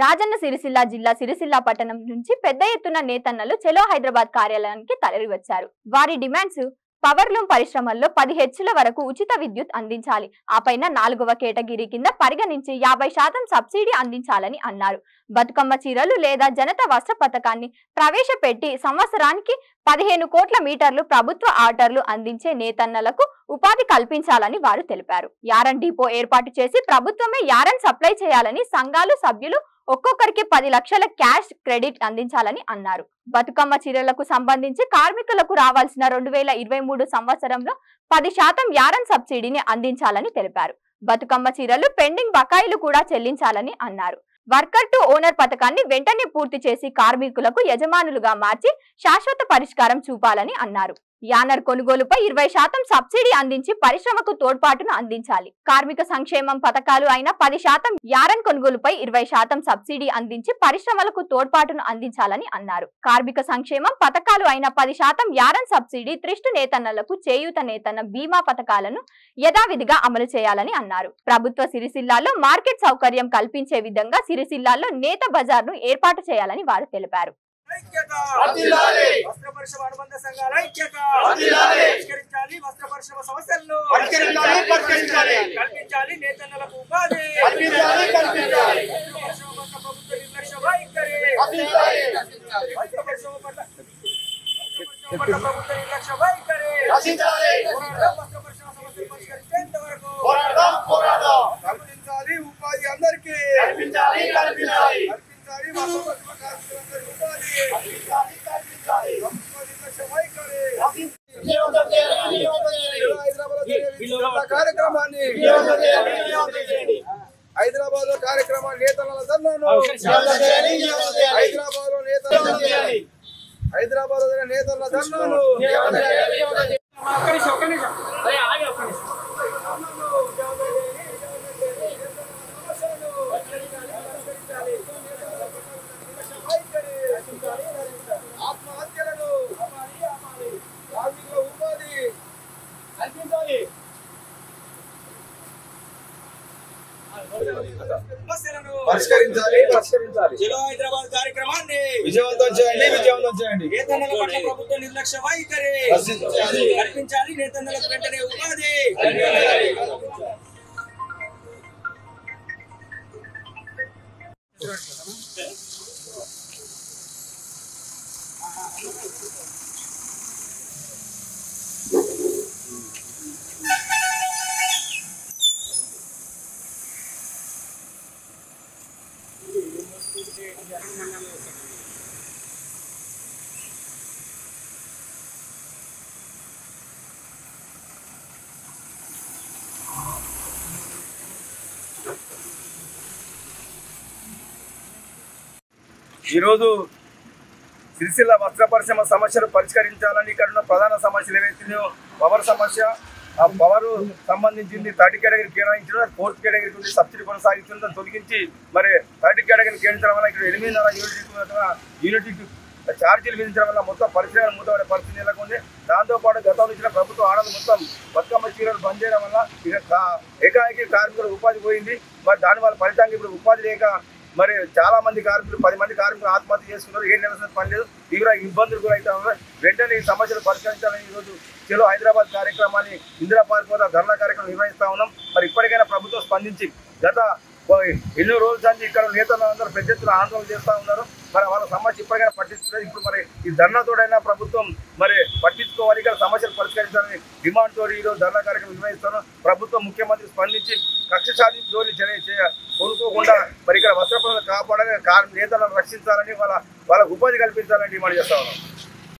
రాజన్న సిరిసిల్ల జిల్లా సిరిసిల్ల పట్టణం నుంచి పెద్ద ఎత్తున నేతన్నలు చెలో హైదరాబాద్ కార్యాలయానికి తరలివచ్చారు. వారి డిమాండ్స్ పవర్లూమ్ పరిశ్రమల్లో 10 హెచ్ల వరకు ఉచిత విద్యుత్ అందించాలి. ఆ పైన 4వ కేటగిరీ కింద పరిగణించి 50% సబ్సిడీ అందించాలని అన్నారు. బతుకమ్మ చీరలు లేదా జనతా వస్త్ర పథకాన్ని ప్రవేశపెట్టి సంవత్సరానికి 15 కోట్ల మీటర్లు ప్రభుత్వ ఆర్డర్లు అందించే నేతన్నలకు ఉపాధి కల్పించాలని వారు తెలిపారు. యారన్ డిపో ఏర్పాటు చేసి ప్రభుత్వమే యారన్ సప్లై చేయాలని సంఘాలు సభ్యులు ఒక్కొక్కరికి 10 లక్షల క్యాష్ క్రెడిట్ అందించాలని అన్నారు. బతుకమ్మ చీరలకు సంబంధించి కార్మికులకు రావాల్సిన 2023 సంవత్సరంలో 10% యారన్ సబ్సిడీని అందించాలని తెలిపారు. బతుకమ్మ చీరలు పెండింగ్ బకాయిలు కూడా చెల్లించాలని అన్నారు. వర్కర్ టు ఓనర్ పథకాన్ని వెంటనే పూర్తి చేసి కార్మికులకు యజమానులుగా మార్చి శాశ్వత పరిష్కారం చూపాలని అన్నారు. యానర్ కొనుగోలుపై 20% సబ్సిడీ అందించి పరిశ్రమకు తోడ్పాటును అందించాలి. కార్మిక సంక్షేమం పథకాలు అయిన 10% యారన్ కొనుగోలుపై 20% సబ్సిడీ అందించి పరిశ్రమలకు తోడ్పాటును అందించాలని అన్నారు. కార్మిక సంక్షేమం పథకాలు అయిన 10% యారన్ సబ్సిడీ, త్రిష్టు నేతన్నలకు చేయూత నేతన్న బీమా పథకాలను యథావిధిగా అమలు చేయాలని అన్నారు. ప్రభుత్వ సిరిసిల్లాలో మార్కెట్ సౌకర్యం కల్పించే విధంగా సిరిసిల్లాలో నేత బజార్ను ఏర్పాటు చేయాలని వారు తెలిపారు. వస్త్ర పరిశ్రమ అనుబంధ సంఘాల ఐక్యత పరిష్కరించాలి. వస్త్ర పరిశ్రమ సమస్యలను కల్పించాలి. నేతన్నలకు ఉపాధి కల్పించాలి. ప్రభుత్వ నిర్లక్ష్య వైఖరి వస్త్ర పరిశ్రమ పట్ల ప్రభుత్వ నిర్లక్ష్య వైఖరి వస్త్ర పరిశ్రమ సమస్యలు పరిష్కరించేంత వరకు కల్పించాలి. ఉపాధి అందరికీ కల్పించాలి. హైదరాబాద్ లో కార్యక్రమాన్ని నేతల ధర్నాను హైదరాబాద్ లో నేతల ధర్నాను ఆత్మహత్యలను కార్మికుల ఉపాధి కల్పించాలి. పరిష్కరించాలి. చలో హైదరాబాద్ కార్యక్రమాన్ని విజయవంతం చేయండి. నేతన్నల పట్ల ప్రభుత్వ నిర్లక్ష్య వైఖరి కల్పించాలి. నేతన్నలకు వెంటనే ఉపాధి ఈరోజు సిరిసిల్ల వస్త్ర పరిశ్రమ సమస్యలు పరిష్కరించాలని ఇక్కడ ఉన్న ప్రధాన సమస్యలు ఏవైతున్నాయో పవర్ సమస్య, ఆ పవర్ సంబంధించింది 30 కేటగిరీ కేటాయించడం, 4th కేటగిరీకి ఉంది సబ్సిడీ కొనసాగించడం తొలగించి మరి 30 కేటగిరీ కేటాయించడం వల్ల ఇక్కడ 8.5 యూనిట్కి ఛార్జీలు విధించడం వల్ల మొత్తం పరిశ్రమ మూతపడే పరిస్థితి నెలకొంది. దాంతోపాటు గతంలో ఇచ్చిన ప్రభుత్వ ఆర్డర్లు మొత్తం బతుకమ్మ చీరలు బంద్ చేయడం వల్ల ఇక ఏకాఏకీ కార్మికులకు ఉపాధి పోయింది. మరి దానివల్ల ఫలితంగా ఇప్పుడు ఉపాధి లేక మరి చాలా మంది కార్మికులు 10 మంది కార్మికులు ఆత్మహత్య చేసుకున్నారు. 7 నెలల పని లేదు, తీవ్ర ఇబ్బందులు కూడా అయితే ఉన్నారు. వెంటనే ఈ సమస్యలు పరిష్కరించాలని ఈరోజు చలో హైదరాబాద్ కార్యక్రమాన్ని ఇందిరా పార్క్ వద్ద ధర్నా కార్యక్రమం నిర్వహిస్తా ఉన్నాం. మరి ఇప్పటికైనా ప్రభుత్వం స్పందించి గత ఎన్నో రోజుల నుంచి ఇక్కడ నేతలందరూ పెద్ద ఎత్తున ఆందోళన చేస్తూ ఉన్నారు. మరి వాళ్ళ సమస్య ఇప్పటికైనా పట్టించుకోలేదు. ఇప్పుడు మరి ఈ ధర్నాతోడైనా ప్రభుత్వం మరి పట్టించుకోవాలి, ఇక్కడ సమస్యలు పరిష్కరించాలని డిమాండ్ తోటి ఈరోజు ధర్నా కార్యక్రమం నిర్వహిస్తాను. ప్రభుత్వం ముఖ్యమంత్రి స్పందించి కక్ష సాధించి ధోరణి కొనుక్కోకుండా మరి ఇక్కడ వస్త్ర పనులు కాపాడాలని నేతలను రక్షించాలని వాళ్ళకు ఉపాధి కల్పించాలని డిమాండ్ చేస్తా ఉన్నాం.